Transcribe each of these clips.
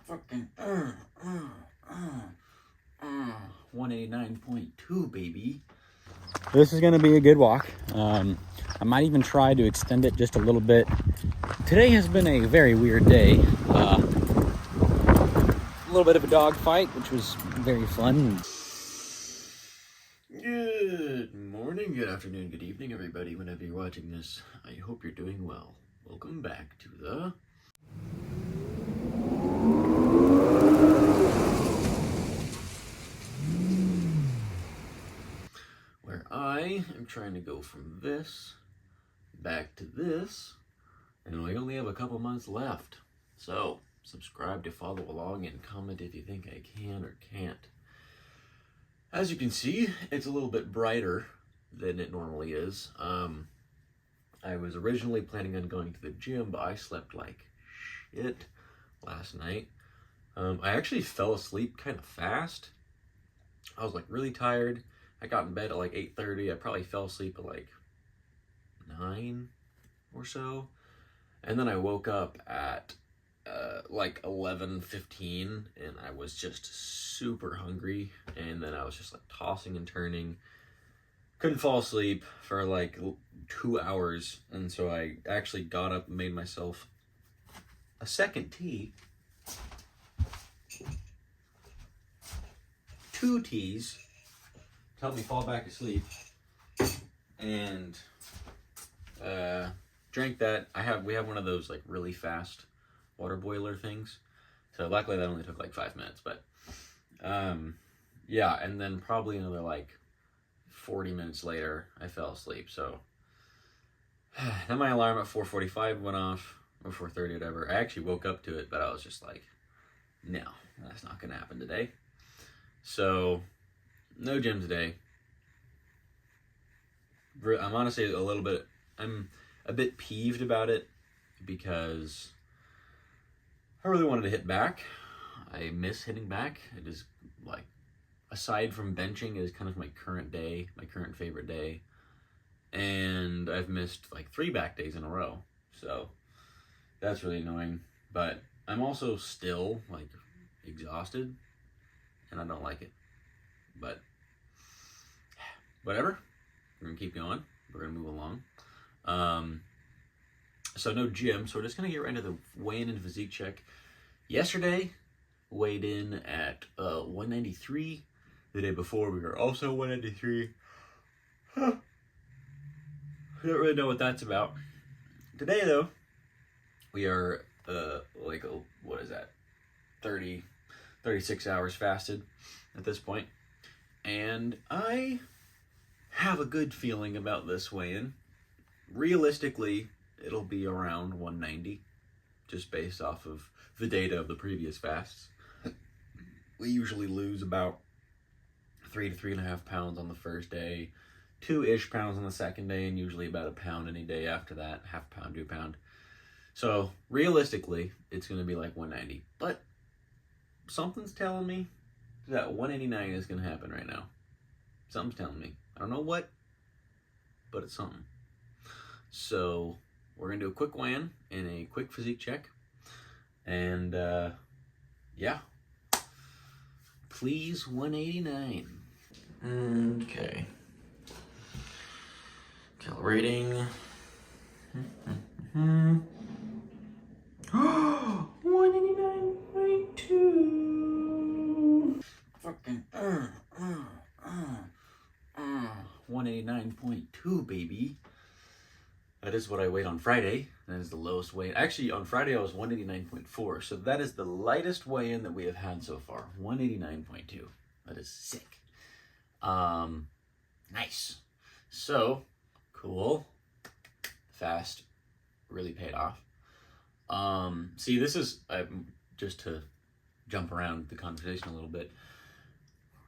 Fucking 189.2, baby. This is going to be a good walk. I might even try to extend it just a little bit. Today has been a very weird day. A little bit of a dog fight, which was very fun. Good morning, good afternoon, good evening, everybody. Whenever you're watching this, I hope you're doing well. Welcome back to the where I am trying to go from this back to this, and we only have a couple months left. So subscribe to follow along and comment if you think I can or can't. As you can see, it's a little bit brighter than it normally is. I was originally planning on going to the gym, but I slept like shit last night. I actually fell asleep kind of fast. I was like really tired. I got in bed at like 8:30. I probably fell asleep at like 9 or so. And then I woke up at like 11:15, and I was just super hungry. And then I was just like tossing and turning. Couldn't fall asleep for like 2 hours. And so I actually got up and made myself a second tea. 2 teas to help me fall back asleep. And drank that. We have one of those like really fast water boiler things. So luckily that only took like 5 minutes, but yeah, and then probably another like 40 minutes later I fell asleep. So then my alarm at 4:45 went off, or 4:30, whatever. I actually woke up to it, but I was just like, no, that's not gonna happen today. So no gym today. I'm honestly I'm a bit peeved about it because I really wanted to hit back. I miss hitting back. It is like, aside from benching, it is kind of my current favorite day. And I've missed like 3 back days in a row. So that's really annoying. But I'm also still like exhausted, and I don't like it. But whatever. We're gonna keep going. We're gonna move along. So no gym, so we're just gonna get right into the weigh-in and physique check. Yesterday, weighed in at 193. The day before, we were also 193. I don't really know what that's about. Today, though, we are what is that? 36 hours fasted at this point. And I have a good feeling about this weigh-in. Realistically, it'll be around 190, just based off of the data of the previous fasts. We usually lose about 3 to 3.5 pounds on the first day, 2-ish pounds on the second day, and usually about a pound any day after that, half pound, 2 pound. So realistically, it's going to be like 190. But something's telling me that 189 is going to happen right now. Something's telling me. I don't know what, but it's something. So we're going to do a quick weigh-in and a quick physique check. And yeah. Please, 189. Okay. Calibrating. 189.2. Fucking 189.2, baby. That is what I weighed on Friday. That is the lowest weight. Actually, on Friday I was 189.4. So that is the lightest weigh-in that we have had so far. 189.2. That is sick. Nice. So, cool. Fast really paid off. See, this is, just to jump around the conversation a little bit,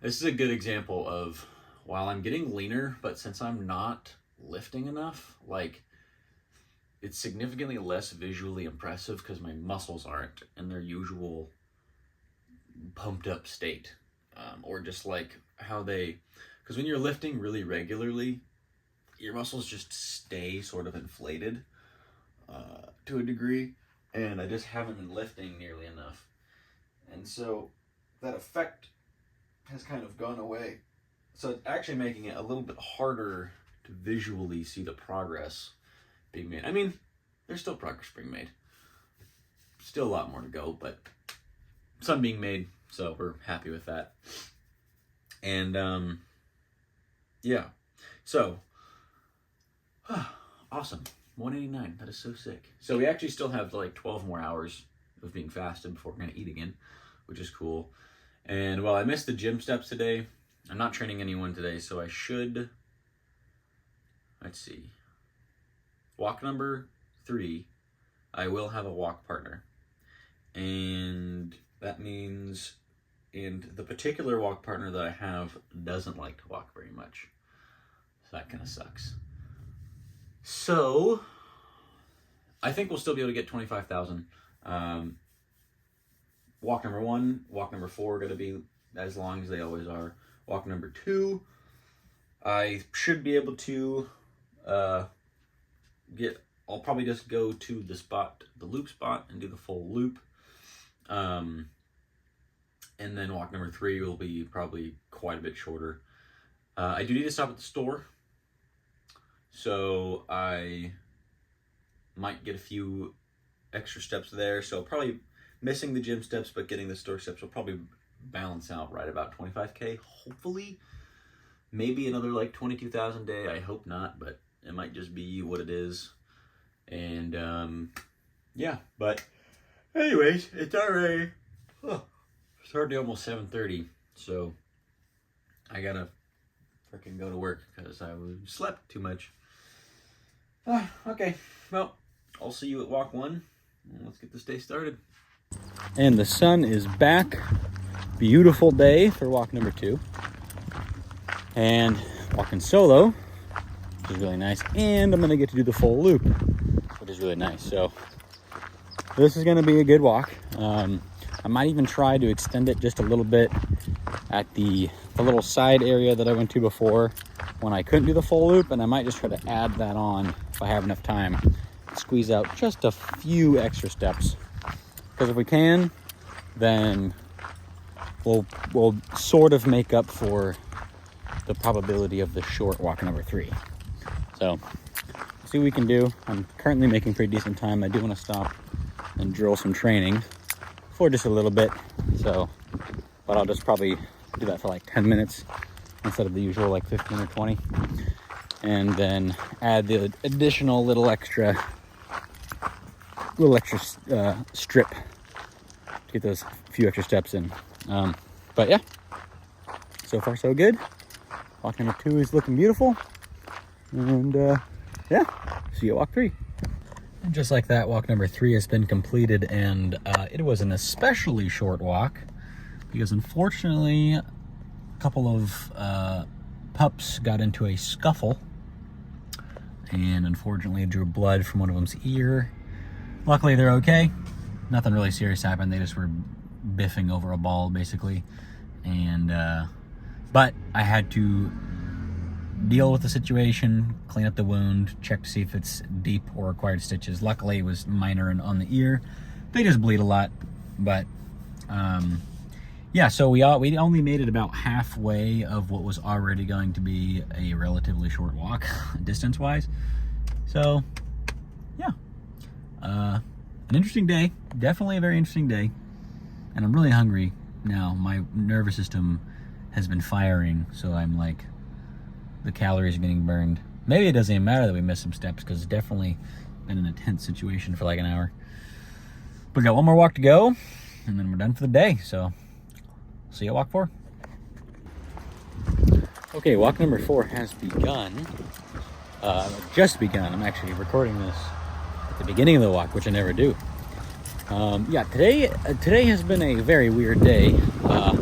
this is a good example of, while I'm getting leaner, but since I'm not lifting enough, like, it's significantly less visually impressive because my muscles aren't in their usual pumped up state. Or just like how because when you're lifting really regularly, your muscles just stay sort of inflated to a degree, and I just haven't been lifting nearly enough. And so that effect has kind of gone away. So it's actually making it a little bit harder to visually see the progress being made. I mean, there's still progress being made. Still a lot more to go, but some being made, so we're happy with that. And yeah, so awesome. 189. That is so sick. So we actually still have like 12 more hours of being fasted before we're gonna eat again, which is cool. And while I missed the gym steps today, I'm not training anyone today, so I should, let's see, walk number 3, I will have a walk partner. And that means, and the particular walk partner that I have doesn't like to walk very much. So that kind of sucks. So I think we'll still be able to get 25,000. Walk number 1, walk number 4 are going to be as long as they always are. Walk number 2, I should be able to I'll probably just go to the loop spot, and do the full loop. And then walk number 3 will be probably quite a bit shorter. I do need to stop at the store, so I might get a few extra steps there. So probably missing the gym steps, but getting the store steps will probably balance out right about 25K, hopefully. Maybe another like 22,000 a day. I hope not, but it might just be what it is. And yeah, but anyways, it's already it's already almost 7:30, so I gotta freaking go to work because I slept too much. Okay, well, I'll see you at walk 1, and let's get this day started. And the sun is back. Beautiful day for walk number 2. And walking solo, which is really nice. And I'm gonna get to do the full loop, which is really nice. So this is gonna be a good walk. I might even try to extend it just a little bit at the little side area that I went to before when I couldn't do the full loop, and I might just try to add that on if I have enough time. Squeeze out just a few extra steps. Because if we can, then we'll sort of make up for the probability of the short walk number 3. So, see what we can do. I'm currently making pretty decent time. I do want to stop and drill some training for just a little bit. So, but I'll just probably do that for like 10 minutes instead of the usual like 15 or 20. And then add the additional little extra strip to get those few extra steps in. But yeah, so far so good. Walk number 2 is looking beautiful. And yeah, see you at walk 3. And just like that, walk number 3 has been completed, and it was an especially short walk because unfortunately a couple of pups got into a scuffle, and unfortunately drew blood from one of them's ear. Luckily they're okay. Nothing really serious happened. They just were biffing over a ball basically. And but I had to deal with the situation, clean up the wound, check to see if it's deep or required stitches. Luckily it was minor and on the ear. They just bleed a lot, but yeah, so we only made it about halfway of what was already going to be a relatively short walk distance wise. So yeah, an interesting day, definitely a very interesting day. And I'm really hungry now. My nervous system has been firing, so I'm like, the calories are getting burned. Maybe it doesn't even matter that we missed some steps, because it's definitely been an intense situation for like an hour. But we got one more walk to go, and then we're done for the day. So see you at walk 4. Okay, walk number 4 has begun. Just begun. I'm actually recording this at the beginning of the walk, which I never do. Yeah, today has been a very weird day. A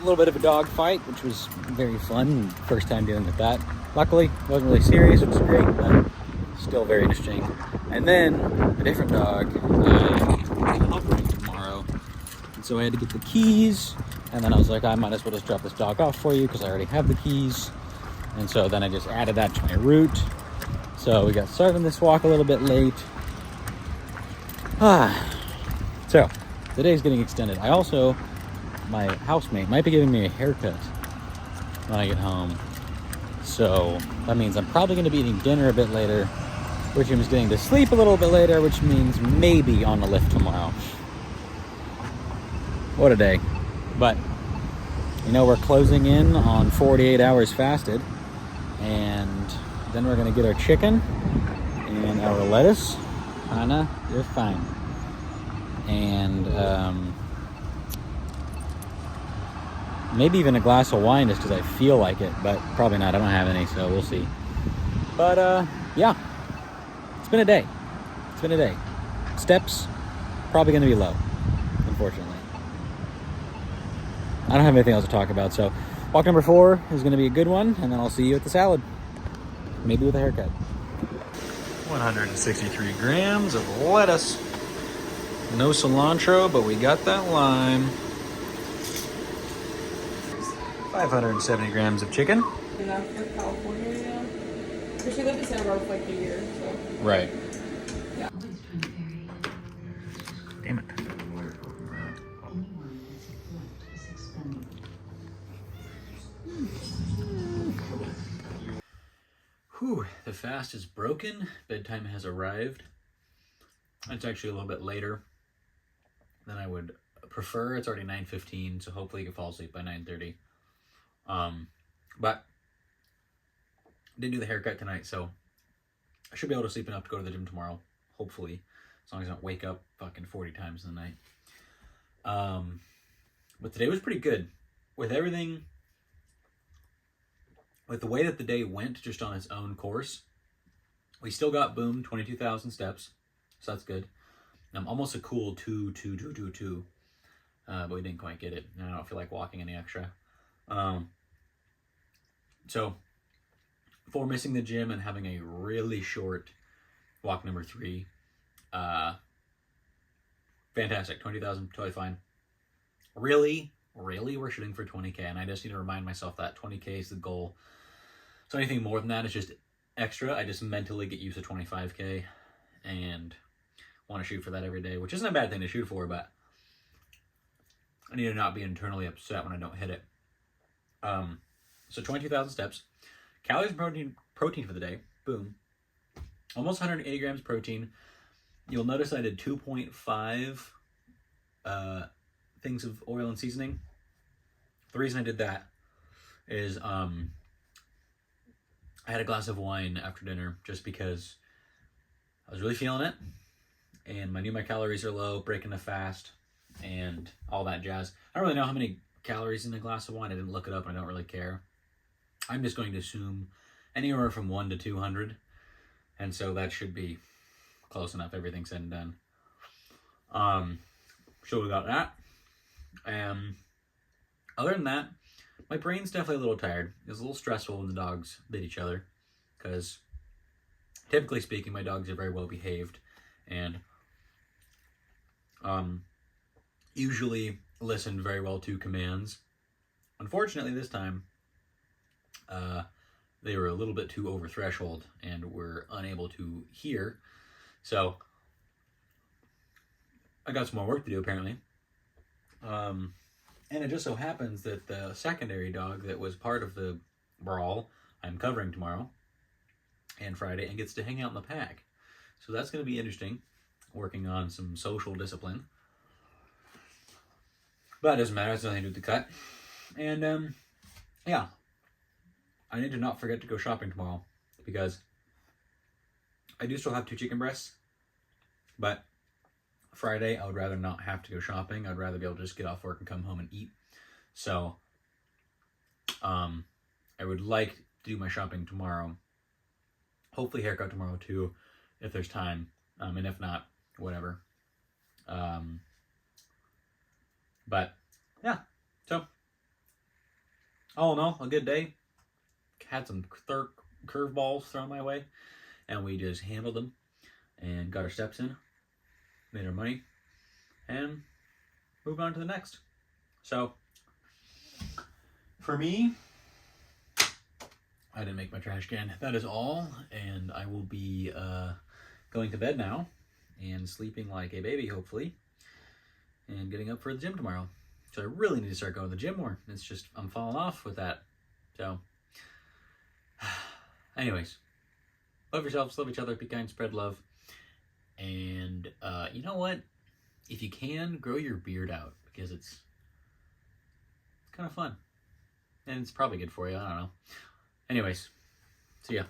little bit of a dog fight, which was very fun. First time dealing with that. Luckily, it wasn't really serious, which was great, but still very interesting. And then a different dog operating tomorrow, and so I had to get the keys. And then I was like, I might as well just drop this dog off for you because I already have the keys. And so then I just added that to my route. So we got started on this walk a little bit late. So today's getting extended. I also, my housemate might be giving me a haircut when I get home. So that means I'm probably going to be eating dinner a bit later, which means getting to sleep a little bit later, which means maybe on the lift tomorrow. What a day. But, you know, we're closing in on 48 hours fasted. And then we're going to get our chicken and our lettuce. Hannah, you're fine. And maybe even a glass of wine just because I feel like it, but probably not. I don't have any, so we'll see. But yeah, it's been a day. It's been a day. Steps probably going to be low, unfortunately. I don't have anything else to talk about, so walk number 4 is going to be a good one, and then I'll see you at the salad. Maybe with a haircut. 163 grams of lettuce. No cilantro, but we got that lime. 570 grams of chicken. Enough for California, you know? Because she lived in Santa Barbara for like a year, so. Right. Yeah. Damn it. Whew, the fast is broken. Bedtime has arrived. It's actually a little bit later than I would prefer. It's already 9:15, so hopefully you can fall asleep by 9:30. But didn't do the haircut tonight, so I should be able to sleep enough to go to the gym tomorrow, hopefully, as long as I don't wake up fucking 40 times in the night. But today was pretty good. With everything, with the way that the day went just on its own course, we still got, boom, 22,000 steps, so that's good. Almost a cool 2, but we didn't quite get it, and I don't feel like walking any extra. So, for missing the gym and having a really short walk number 3, fantastic. 20,000, totally fine. Really, we're shooting for 20K, and I just need to remind myself that 20K is the goal. So anything more than that is just extra. I just mentally get used to 25K and want to shoot for that every day, which isn't a bad thing to shoot for, but I need to not be internally upset when I don't hit it. So 22,000 steps. Calories and protein for the day. Boom. Almost 180 grams protein. You'll notice I did 2.5 things of oil and seasoning. The reason I did that is I had a glass of wine after dinner just because I was really feeling it, and I knew my calories are low, breaking the fast, and all that jazz. I don't really know how many calories in a glass of wine. I didn't look it up, and I don't really care. I'm just going to assume anywhere from 1 to 200, and so that should be close enough, everything said and done. So we got that. Other than that, my brain's definitely a little tired. It was a little stressful when the dogs bit each other, because typically speaking, my dogs are very well behaved and usually listen very well to commands. Unfortunately, this time, they were a little bit too over threshold and were unable to hear. So I got some more work to do, apparently. And it just so happens that the secondary dog that was part of the brawl, I'm covering tomorrow and Friday, and gets to hang out in the pack. So that's going to be interesting, working on some social discipline. But it doesn't matter, it's nothing to do with the cut. And, yeah. I need to not forget to go shopping tomorrow, because I do still have 2 chicken breasts, but Friday, I would rather not have to go shopping. I'd rather be able to just get off work and come home and eat. So, I would like to do my shopping tomorrow. Hopefully haircut tomorrow too, if there's time. And if not, whatever. But, yeah. So, all in all, a good day. Had some curveballs thrown my way, and we just handled them and got our steps in. Made our money, and moved on to the next. So, for me, I didn't make my trash can. That is all, and I will be going to bed now and sleeping like a baby, hopefully. and getting up for the gym tomorrow. So I really need to start going to the gym more. It's just, I'm falling off with that. So, anyways, love yourselves, love each other, be kind, spread love. And you know what? If you can, grow your beard out, because it's kind of fun. And it's probably good for you. I don't know. Anyways, see ya.